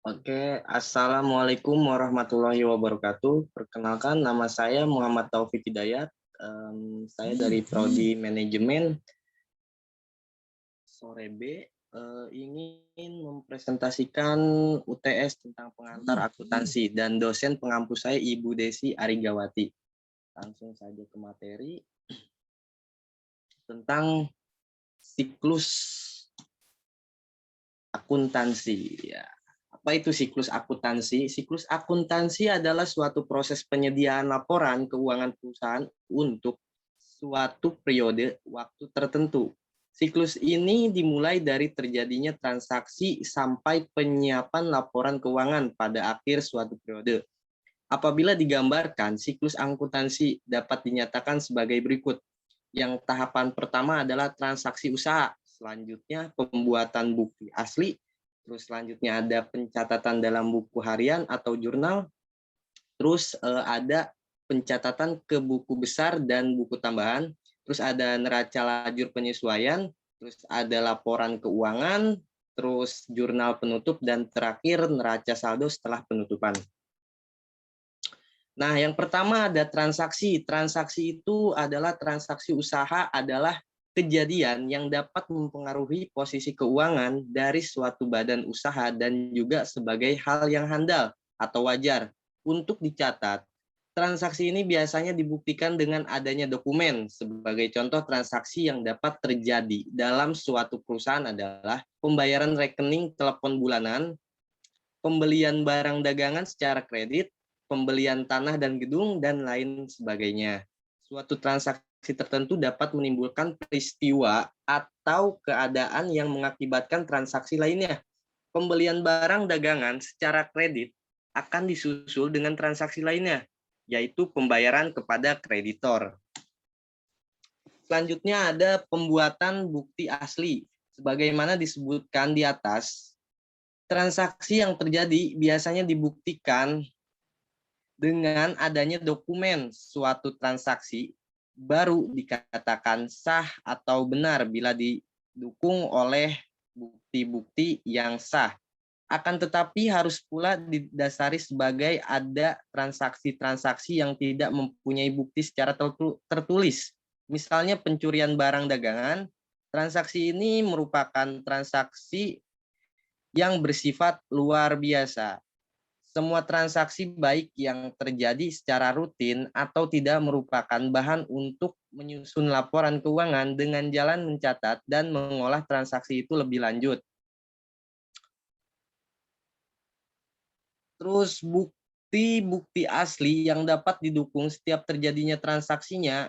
Oke, Assalamualaikum warahmatullahi wabarakatuh. Perkenalkan, nama saya Muhammad Taufik Hidayat. Saya dari Prodi Manajemen Sore B. Ingin mempresentasikan UTS tentang pengantar akuntansi dan dosen pengampu saya Ibu Desi Arigawati. Langsung saja ke materi tentang siklus akuntansi. Ya. Apa itu siklus akuntansi? Siklus akuntansi adalah suatu proses penyediaan laporan keuangan perusahaan untuk suatu periode waktu tertentu. Siklus ini dimulai dari terjadinya transaksi sampai penyiapan laporan keuangan pada akhir suatu periode. Apabila digambarkan, siklus akuntansi dapat dinyatakan sebagai berikut. Yang tahapan pertama adalah transaksi usaha, selanjutnya pembuatan bukti asli, terus selanjutnya ada pencatatan dalam buku harian atau jurnal, terus ada pencatatan ke buku besar dan buku tambahan, terus ada neraca lajur penyesuaian, terus ada laporan keuangan, terus jurnal penutup, dan terakhir neraca saldo setelah penutupan. Nah, yang pertama ada transaksi. Transaksi itu adalah transaksi usaha adalah kejadian yang dapat mempengaruhi posisi keuangan dari suatu badan usaha dan juga sebagai hal yang handal atau wajar untuk dicatat. Transaksi ini biasanya dibuktikan dengan adanya dokumen. Sebagai contoh transaksi yang dapat terjadi dalam suatu perusahaan adalah pembayaran rekening telepon bulanan, pembelian barang dagangan secara kredit, pembelian tanah dan gedung, dan lain sebagainya. Suatu transaksi tertentu dapat menimbulkan peristiwa atau keadaan yang mengakibatkan transaksi lainnya. Pembelian barang dagangan secara kredit akan disusul dengan transaksi lainnya, yaitu pembayaran kepada kreditor. Selanjutnya ada pembuatan bukti asli. Sebagaimana disebutkan di atas, transaksi yang terjadi biasanya dibuktikan dengan adanya dokumen suatu transaksi baru dikatakan sah atau benar bila didukung oleh bukti-bukti yang sah. Akan tetapi harus pula didasari sebagai ada transaksi-transaksi yang tidak mempunyai bukti secara tertulis. Misalnya pencurian barang dagangan, transaksi ini merupakan transaksi yang bersifat luar biasa. Semua transaksi baik yang terjadi secara rutin atau tidak merupakan bahan untuk menyusun laporan keuangan dengan jalan mencatat dan mengolah transaksi itu lebih lanjut. Terus bukti-bukti asli yang dapat didukung setiap terjadinya transaksinya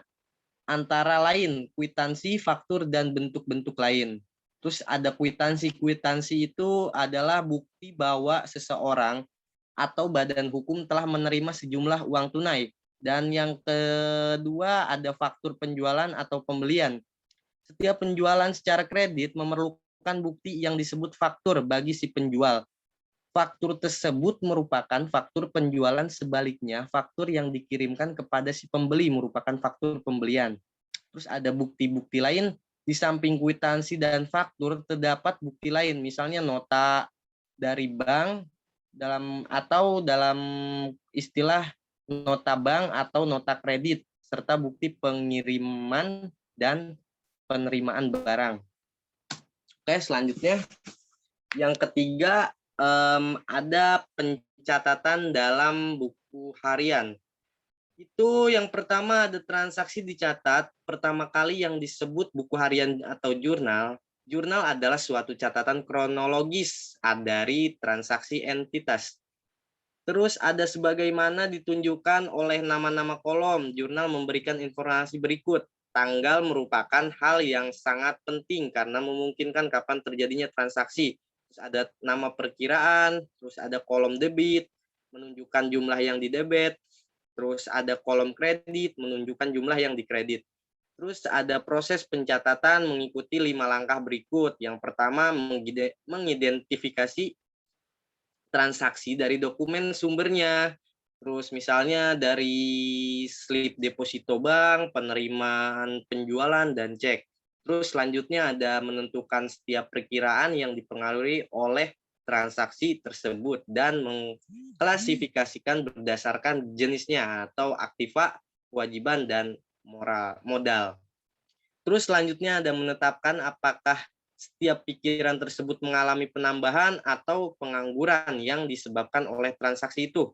antara lain kwitansi, faktur, dan bentuk-bentuk lain. Terus ada kwitansi. Kwitansi itu adalah bukti bahwa seseorang atau badan hukum telah menerima sejumlah uang tunai. Dan yang kedua ada faktur penjualan atau pembelian. Setiap penjualan secara kredit memerlukan bukti yang disebut faktur bagi si penjual. Faktur tersebut merupakan faktur penjualan, sebaliknya faktur yang dikirimkan kepada si pembeli merupakan faktur pembelian. Terus ada bukti-bukti lain, di samping kwitansi dan faktur terdapat bukti lain, misalnya nota dari bank dalam istilah nota bank atau nota kredit, serta bukti pengiriman dan penerimaan barang. Oke, selanjutnya yang ketiga ada pencatatan dalam buku harian. Itu yang pertama ada transaksi dicatat. Pertama kali yang disebut buku harian atau jurnal. Jurnal adalah suatu catatan kronologis dari transaksi entitas. Terus ada sebagaimana ditunjukkan oleh nama-nama kolom. Jurnal memberikan informasi berikut. Tanggal merupakan hal yang sangat penting karena memungkinkan kapan terjadinya transaksi. Terus ada nama perkiraan, terus ada kolom debit, menunjukkan jumlah yang didebet, terus ada kolom kredit, menunjukkan jumlah yang dikredit. Terus ada proses pencatatan mengikuti 5 langkah berikut. Yang pertama, mengidentifikasi transaksi dari dokumen sumbernya. Terus misalnya dari slip deposito bank, penerimaan penjualan, dan cek. Terus selanjutnya ada menentukan setiap perkiraan yang dipengaruhi oleh transaksi tersebut dan mengklasifikasikan berdasarkan jenisnya atau aktiva, kewajiban, dan modal. Terus selanjutnya ada menetapkan apakah setiap pikiran tersebut mengalami penambahan atau pengangguran yang disebabkan oleh transaksi itu.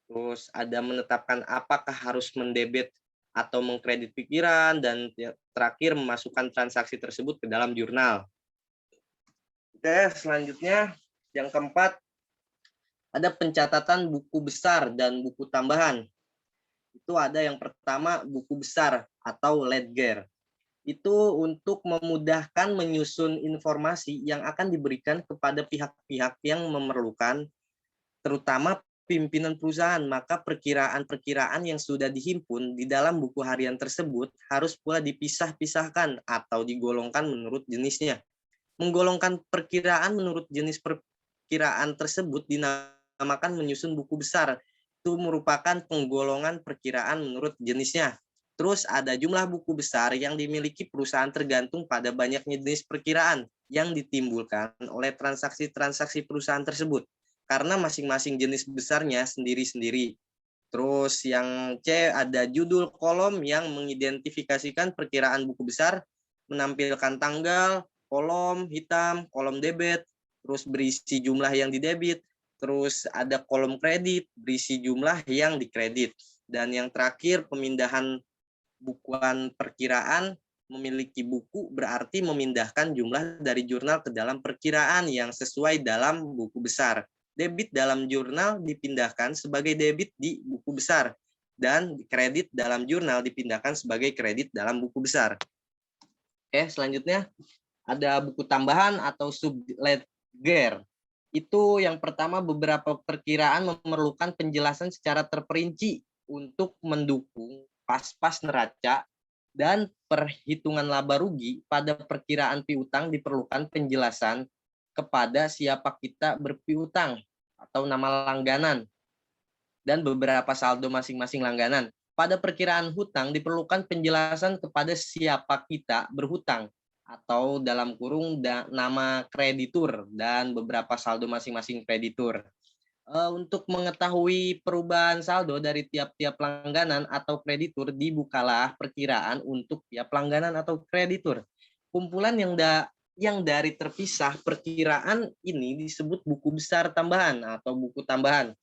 Terus ada menetapkan apakah harus mendebit atau mengkredit pikiran, dan terakhir memasukkan transaksi tersebut ke dalam jurnal. Oke, selanjutnya yang keempat ada pencatatan buku besar dan buku tambahan. Itu ada yang pertama buku besar atau ledger. Itu untuk memudahkan menyusun informasi yang akan diberikan kepada pihak-pihak yang memerlukan, terutama pimpinan perusahaan. Maka perkiraan-perkiraan yang sudah dihimpun di dalam buku harian tersebut harus pula dipisah-pisahkan atau digolongkan menurut jenisnya. Menggolongkan perkiraan menurut jenis perkiraan tersebut dinamakan menyusun buku besar. Itu merupakan penggolongan perkiraan menurut jenisnya. Terus ada jumlah buku besar yang dimiliki perusahaan tergantung pada banyaknya jenis perkiraan yang ditimbulkan oleh transaksi-transaksi perusahaan tersebut, karena masing-masing jenis besarnya sendiri-sendiri. Terus yang C ada judul kolom yang mengidentifikasikan perkiraan buku besar, menampilkan tanggal, kolom hitam, kolom debit, terus berisi jumlah yang didebit, terus ada kolom kredit, berisi jumlah yang dikredit. Dan yang terakhir pemindahan bukuan perkiraan, memiliki buku berarti memindahkan jumlah dari jurnal ke dalam perkiraan yang sesuai dalam buku besar. Debit dalam jurnal dipindahkan sebagai debit di buku besar, dan kredit dalam jurnal dipindahkan sebagai kredit dalam buku besar. Oke, selanjutnya ada buku tambahan atau subledger. Itu yang pertama, beberapa perkiraan memerlukan penjelasan secara terperinci untuk mendukung pas-pas neraca dan perhitungan laba rugi. Pada perkiraan piutang diperlukan penjelasan kepada siapa kita berpiutang atau nama langganan dan beberapa saldo masing-masing langganan. Pada perkiraan hutang diperlukan penjelasan kepada siapa kita berhutang atau dalam kurung nama kreditur dan beberapa saldo masing-masing kreditur. Untuk mengetahui perubahan saldo dari tiap-tiap langganan atau kreditur, dibukalah perkiraan untuk tiap langganan atau kreditur. Kumpulan yang dari terpisah perkiraan ini disebut buku besar tambahan atau buku tambahan.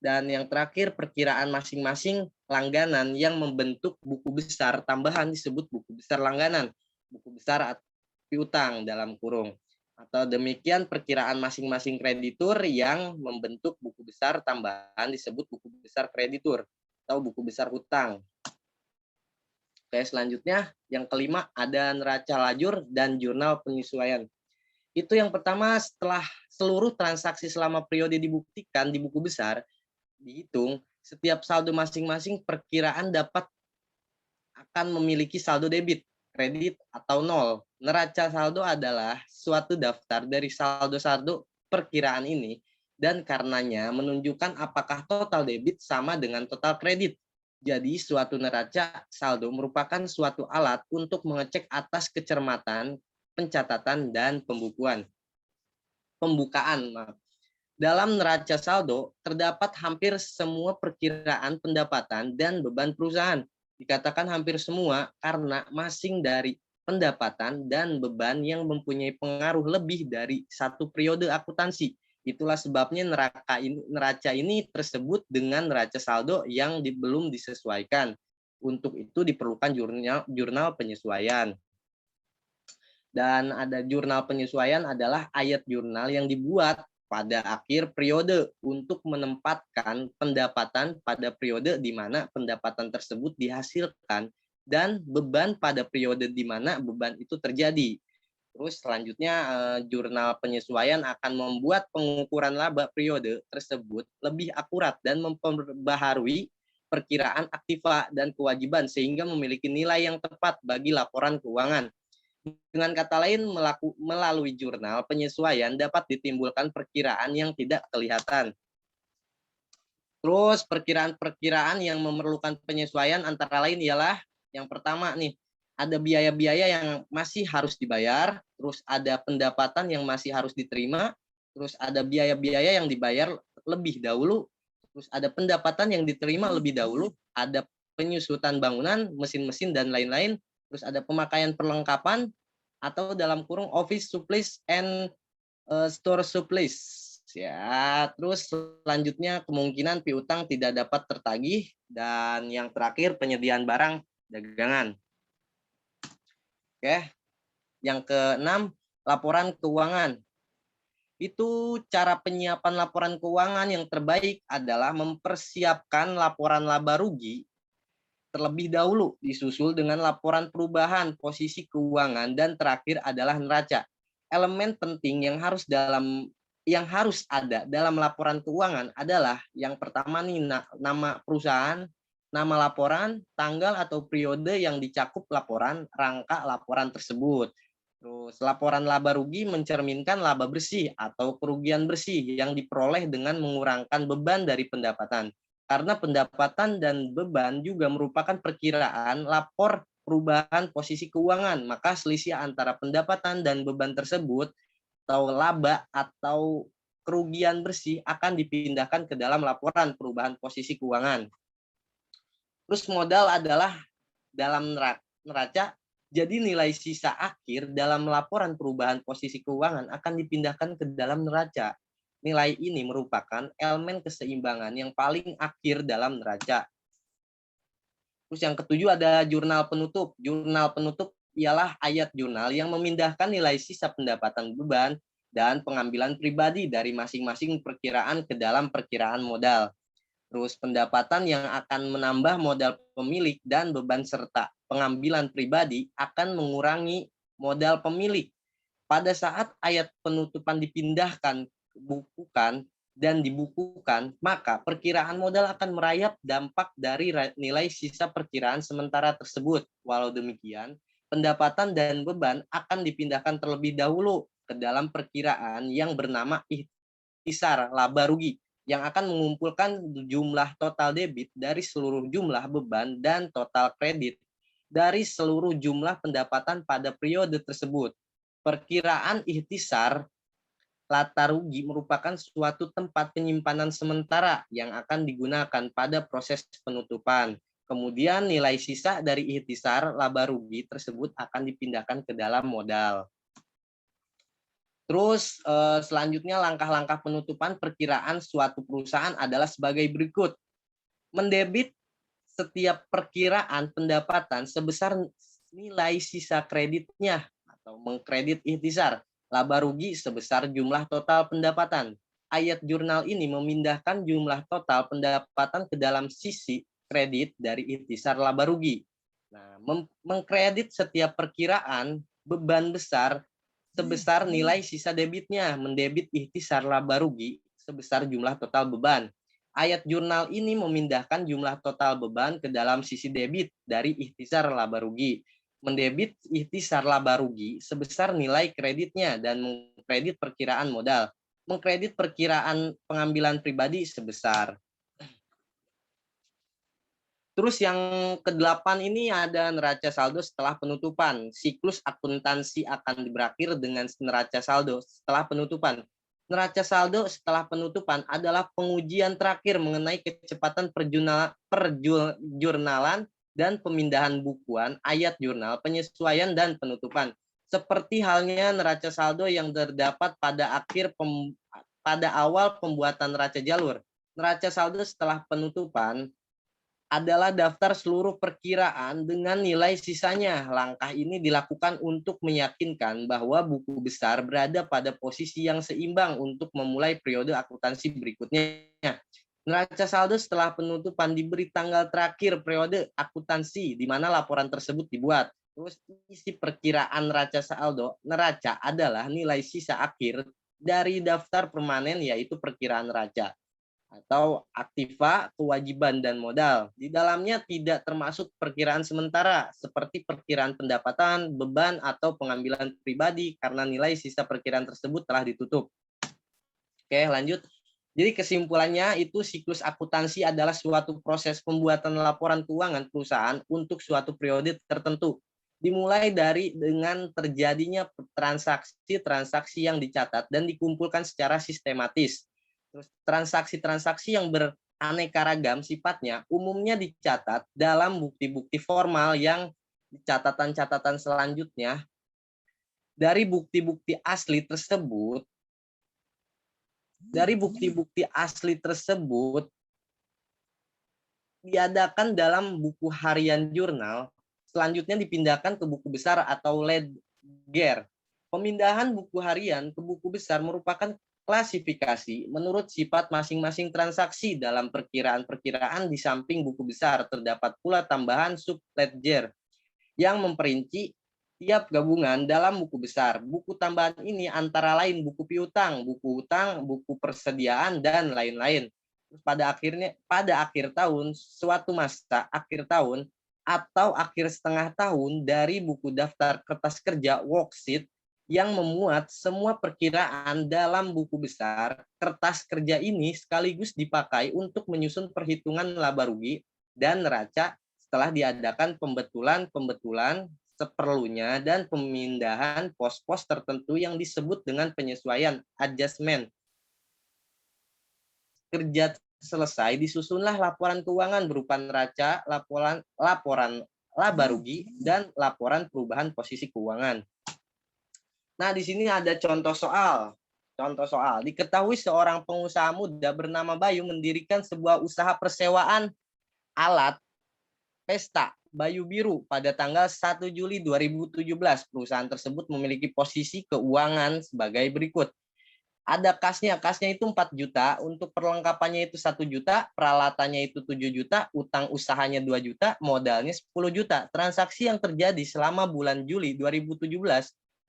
Dan yang terakhir, perkiraan masing-masing langganan yang membentuk buku besar tambahan disebut buku besar langganan, buku besar piutang dalam kurung. Atau demikian perkiraan masing-masing kreditur yang membentuk buku besar tambahan disebut buku besar kreditur atau buku besar hutang. Oke, selanjutnya yang kelima ada neraca lajur dan jurnal penyesuaian. Itu yang pertama, setelah seluruh transaksi selama periode dibuktikan di buku besar, dihitung, setiap saldo masing-masing perkiraan dapat akan memiliki saldo debit, kredit, atau nol. Neraca saldo adalah suatu daftar dari saldo-saldo perkiraan ini, dan karenanya menunjukkan apakah total debit sama dengan total kredit. Jadi suatu neraca saldo merupakan suatu alat untuk mengecek atas kecermatan, pencatatan, dan pembukaan. Dalam neraca saldo terdapat hampir semua perkiraan pendapatan dan beban perusahaan. Dikatakan hampir semua karena masing dari pendapatan dan beban yang mempunyai pengaruh lebih dari satu periode akuntansi. Itulah sebabnya neraca ini tersebut dengan neraca saldo yang belum disesuaikan. Untuk itu diperlukan jurnal penyesuaian. Dan ada jurnal penyesuaian adalah ayat jurnal yang dibuat pada akhir periode untuk menempatkan pendapatan pada periode di mana pendapatan tersebut dihasilkan dan beban pada periode di mana beban itu terjadi. Terus selanjutnya jurnal penyesuaian akan membuat pengukuran laba periode tersebut lebih akurat dan memperbaharui perkiraan aktiva dan kewajiban sehingga memiliki nilai yang tepat bagi laporan keuangan. Dengan kata lain, melalui jurnal penyesuaian dapat ditimbulkan perkiraan yang tidak kelihatan. Terus perkiraan-perkiraan yang memerlukan penyesuaian antara lain ialah yang pertama nih, ada biaya-biaya yang masih harus dibayar, terus ada pendapatan yang masih harus diterima, terus ada biaya-biaya yang dibayar lebih dahulu, terus ada pendapatan yang diterima lebih dahulu, ada penyusutan bangunan, mesin-mesin, dan lain-lain, terus ada pemakaian perlengkapan, atau dalam kurung office supplies and store supplies. Ya, terus selanjutnya kemungkinan piutang tidak dapat tertagih, dan yang terakhir penyediaan barang dagangan. Oke. Yang keenam, laporan keuangan. Itu cara penyiapan laporan keuangan yang terbaik adalah mempersiapkan laporan laba rugi terlebih dahulu, disusul dengan laporan perubahan posisi keuangan, dan terakhir adalah neraca. Elemen penting yang harus ada dalam laporan keuangan adalah yang pertama nih, nama perusahaan, nama laporan, tanggal atau periode yang dicakup laporan, rangka laporan tersebut. Terus laporan laba rugi mencerminkan laba bersih atau kerugian bersih yang diperoleh dengan mengurangkan beban dari pendapatan. Karena pendapatan dan beban juga merupakan perkiraan lapor perubahan posisi keuangan, maka selisih antara pendapatan dan beban tersebut atau laba atau kerugian bersih akan dipindahkan ke dalam laporan perubahan posisi keuangan. Terus modal adalah dalam neraca, jadi nilai sisa akhir dalam laporan perubahan posisi keuangan akan dipindahkan ke dalam neraca. Nilai ini merupakan elemen keseimbangan yang paling akhir dalam neraca. Terus yang ketujuh ada jurnal penutup. Jurnal penutup ialah ayat jurnal yang memindahkan nilai sisa pendapatan beban dan pengambilan pribadi dari masing-masing perkiraan ke dalam perkiraan modal. Terus pendapatan yang akan menambah modal pemilik dan beban serta pengambilan pribadi akan mengurangi modal pemilik. Pada saat ayat penutupan dipindahkan, bukukan, dan dibukukan, maka perkiraan modal akan merayap dampak dari nilai sisa perkiraan sementara tersebut. Walau demikian, pendapatan dan beban akan dipindahkan terlebih dahulu ke dalam perkiraan yang bernama ihtisar laba rugi, yang akan mengumpulkan jumlah total debit dari seluruh jumlah beban dan total kredit dari seluruh jumlah pendapatan pada periode tersebut. Perkiraan ihtisar laba rugi merupakan suatu tempat penyimpanan sementara yang akan digunakan pada proses penutupan. Kemudian nilai sisa dari ihtisar laba rugi tersebut akan dipindahkan ke dalam modal. Terus selanjutnya langkah-langkah penutupan perkiraan suatu perusahaan adalah sebagai berikut. Mendebit setiap perkiraan pendapatan sebesar nilai sisa kreditnya atau mengkredit ihtisar laba rugi sebesar jumlah total pendapatan. Ayat jurnal ini memindahkan jumlah total pendapatan ke dalam sisi kredit dari ihtisar laba rugi. Nah, mengkredit setiap perkiraan beban besar sebesar nilai sisa debitnya, mendebit ihtisar laba rugi sebesar jumlah total beban. Ayat jurnal ini memindahkan jumlah total beban ke dalam sisi debit dari ihtisar laba rugi. Mendebit ihtisar laba rugi sebesar nilai kreditnya dan mengkredit perkiraan modal. Mengkredit perkiraan pengambilan pribadi sebesar. Terus yang ke-8 ini ada neraca saldo setelah penutupan. Siklus akuntansi akan berakhir dengan neraca saldo setelah penutupan. Neraca saldo setelah penutupan adalah pengujian terakhir mengenai kecepatan perjurnalan dan pemindahan bukuan, ayat jurnal, penyesuaian, dan penutupan. Seperti halnya neraca saldo yang terdapat pada awal pembuatan neraca jalur. Neraca saldo setelah penutupan adalah daftar seluruh perkiraan dengan nilai sisanya. Langkah ini dilakukan untuk meyakinkan bahwa buku besar berada pada posisi yang seimbang untuk memulai periode akuntansi berikutnya. Neraca saldo setelah penutupan diberi tanggal terakhir periode akuntansi di mana laporan tersebut dibuat. Terus isi perkiraan neraca adalah nilai sisa akhir dari daftar permanen, yaitu perkiraan neraca atau aktiva, kewajiban, dan modal. Di dalamnya tidak termasuk perkiraan sementara seperti perkiraan pendapatan, beban, atau pengambilan pribadi karena nilai sisa perkiraan tersebut telah ditutup. Oke, lanjut. Jadi kesimpulannya itu siklus akuntansi adalah suatu proses pembuatan laporan keuangan perusahaan untuk suatu periode tertentu. dimulai dengan terjadinya transaksi-transaksi yang dicatat dan dikumpulkan secara sistematis. Terus transaksi-transaksi yang beraneka ragam sifatnya umumnya dicatat dalam bukti-bukti formal yang catatan-catatan selanjutnya dari bukti-bukti asli tersebut. Dari bukti-bukti asli tersebut diadakan dalam buku harian jurnal, selanjutnya dipindahkan ke buku besar atau ledger. Pemindahan buku harian ke buku besar merupakan klasifikasi menurut sifat masing-masing transaksi. Dalam perkiraan-perkiraan di samping buku besar terdapat pula tambahan sub-ledger yang memperinci tiap gabungan dalam buku besar. Buku tambahan ini antara lain buku piutang, buku utang, buku persediaan, dan lain-lain. Pada akhir tahun, suatu masa akhir tahun atau akhir setengah tahun dari buku daftar kertas kerja worksheet yang memuat semua perkiraan dalam buku besar, kertas kerja ini sekaligus dipakai untuk menyusun perhitungan laba rugi dan neraca setelah diadakan pembetulan seperlunya dan pemindahan pos-pos tertentu yang disebut dengan penyesuaian adjustment. Kerja selesai, disusunlah laporan keuangan berupa neraca, laporan laba rugi, dan laporan perubahan posisi keuangan. Nah, di sini ada contoh soal. Diketahui seorang pengusaha muda bernama Bayu mendirikan sebuah usaha persewaan alat pesta Bayu Biru pada tanggal 1 Juli 2017. Perusahaan tersebut memiliki posisi keuangan sebagai berikut. Ada kasnya itu 4 juta, untuk perlengkapannya itu 1 juta, peralatannya itu 7 juta, utang usahanya 2 juta, modalnya 10 juta. Transaksi yang terjadi selama bulan Juli 2017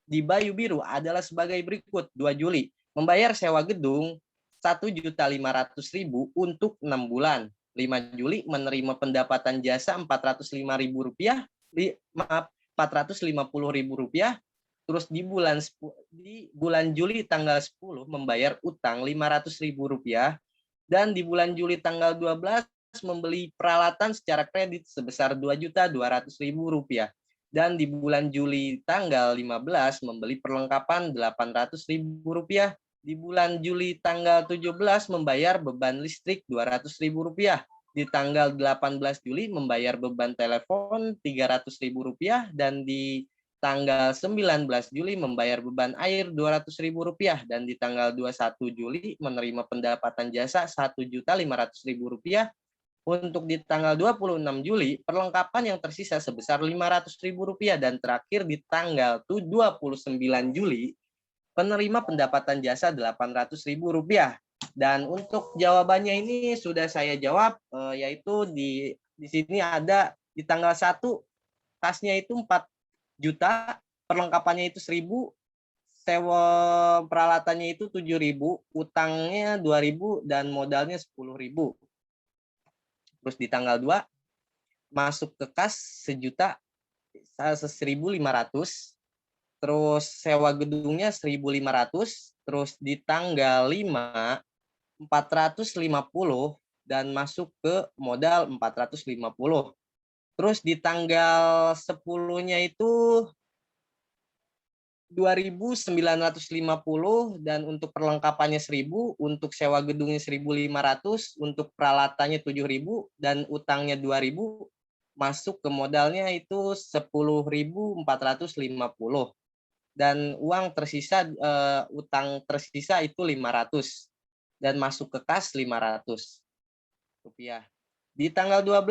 di Bayu Biru adalah sebagai berikut. 2 Juli, membayar sewa gedung 1.500.000 untuk 6 bulan. 5 Juli, menerima pendapatan jasa Rp405.000, Rp450.000. Terus di bulan Juli tanggal 10 membayar utang Rp500.000, dan di bulan Juli tanggal 12 membeli peralatan secara kredit sebesar Rp2.200.000, dan di bulan Juli tanggal 15 membeli perlengkapan Rp800.000. Di bulan Juli tanggal 17 membayar beban listrik Rp200.000. Di tanggal 18 Juli membayar beban telepon Rp300.000, dan di tanggal 19 Juli membayar beban air Rp200.000, dan di tanggal 21 Juli menerima pendapatan jasa Rp1.500.000. Untuk di tanggal 26 Juli perlengkapan yang tersisa sebesar Rp500.000, dan terakhir di tanggal 29 Juli penerima pendapatan jasa Rp800.000. Dan untuk jawabannya ini sudah saya jawab, yaitu di sini ada di tanggal 1 kasnya itu 4 juta, perlengkapannya itu 1.000, sewa peralatannya itu 7.000, utangnya 2.000, dan modalnya 10.000. Terus di tanggal 2 masuk ke kas 1 juta 1.500, terus sewa gedungnya 1.500, terus di tanggal 5 450, dan masuk ke modal 450. Terus di tanggal 10-nya itu 2.950, dan untuk perlengkapannya 1.000, untuk sewa gedungnya 1.500, untuk peralatannya 7.000, dan utangnya 2.000, masuk ke modalnya itu 10.450, dan uang tersisa, utang tersisa itu 500, dan masuk ke kas Rp500. Di tanggal 12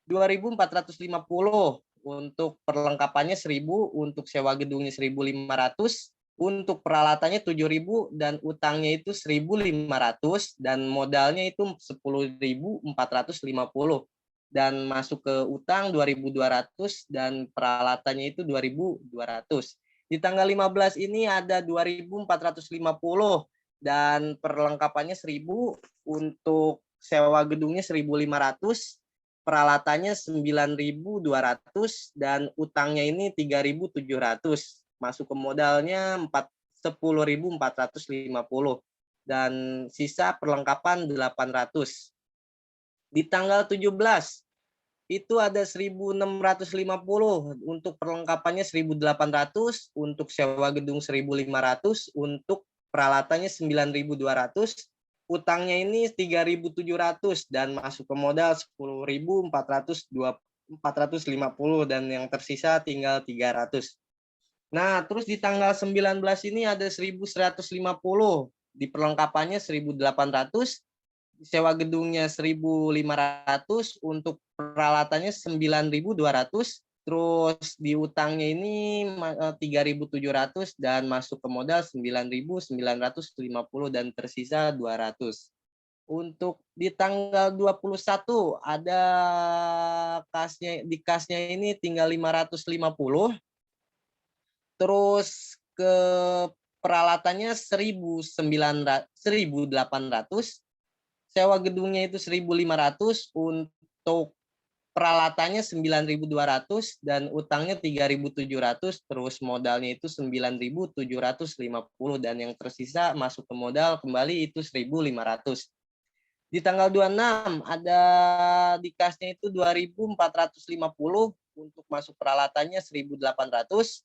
2.450, untuk perlengkapannya 1.000, untuk sewa gedungnya 1.500, untuk peralatannya 7.000, dan utangnya itu 1.500, dan modalnya itu 10.450, dan masuk ke utang 2.200, dan peralatannya itu 2.200. Di tanggal 15 ini ada 2.450, dan perlengkapannya 1.000, untuk sewa gedungnya 1.500, peralatannya 9.200, dan utangnya ini 3.700. Masuk ke modalnya 10.450, dan sisa perlengkapan 800. Di tanggal 17 itu ada 1.650, untuk perlengkapannya 1.800, untuk sewa gedung 1.500, untuk peralatannya 9.200, utangnya ini 3.700 dan masuk ke modal 10.450 dan yang tersisa tinggal 300. Nah, terus di tanggal 19 ini ada 1.150, di perlengkapannya 1.800, sewa gedungnya 1.500, untuk peralatannya 9.200, terus di utangnya ini 3.700 dan masuk ke modal 9.950 dan tersisa 200. Untuk di tanggal 21 ada kasnya ini tinggal 550, terus ke peralatannya 1.800, sewa gedungnya itu 1.500, untuk peralatannya 9.200 dan utangnya 3.700, terus modalnya itu 9.750 dan yang tersisa masuk ke modal kembali itu 1.500. Di tanggal 26 ada di kasnya itu 2.450, untuk masuk peralatannya 1.800,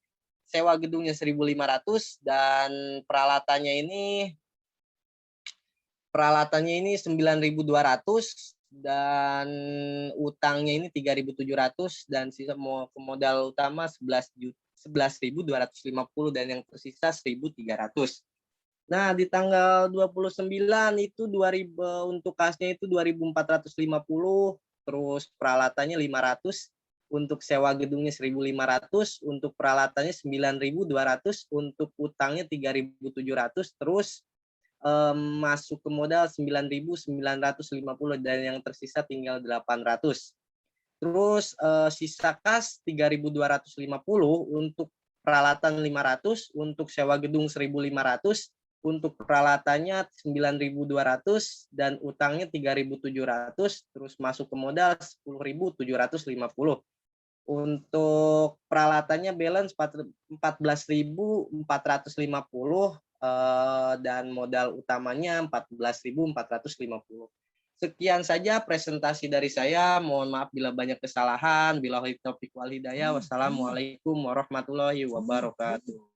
sewa gedungnya 1.500 dan peralatannya ini 9.200 dan utangnya ini 3.700 dan sisa modal utama 11.250 dan yang tersisa 1.300. Nah, di tanggal 29 itu 2000, untuk kasnya itu 2.450, terus peralatannya 500, untuk sewa gedungnya 1.500, untuk peralatannya 9.200, untuk utangnya 3.700, terus masuk ke modal 9.950 dan yang tersisa tinggal 800. Terus sisa kas 3.250, untuk peralatan 500, untuk sewa gedung 1.500, untuk peralatannya 9.200 dan utangnya 3.700, terus masuk ke modal 10.750. Untuk peralatannya balance 14.450 dan modal utamanya 14.450. Sekian saja presentasi dari saya. Mohon maaf bila banyak kesalahan. Billahi taufiq wal hidayah. Wassalamualaikum warahmatullahi wabarakatuh.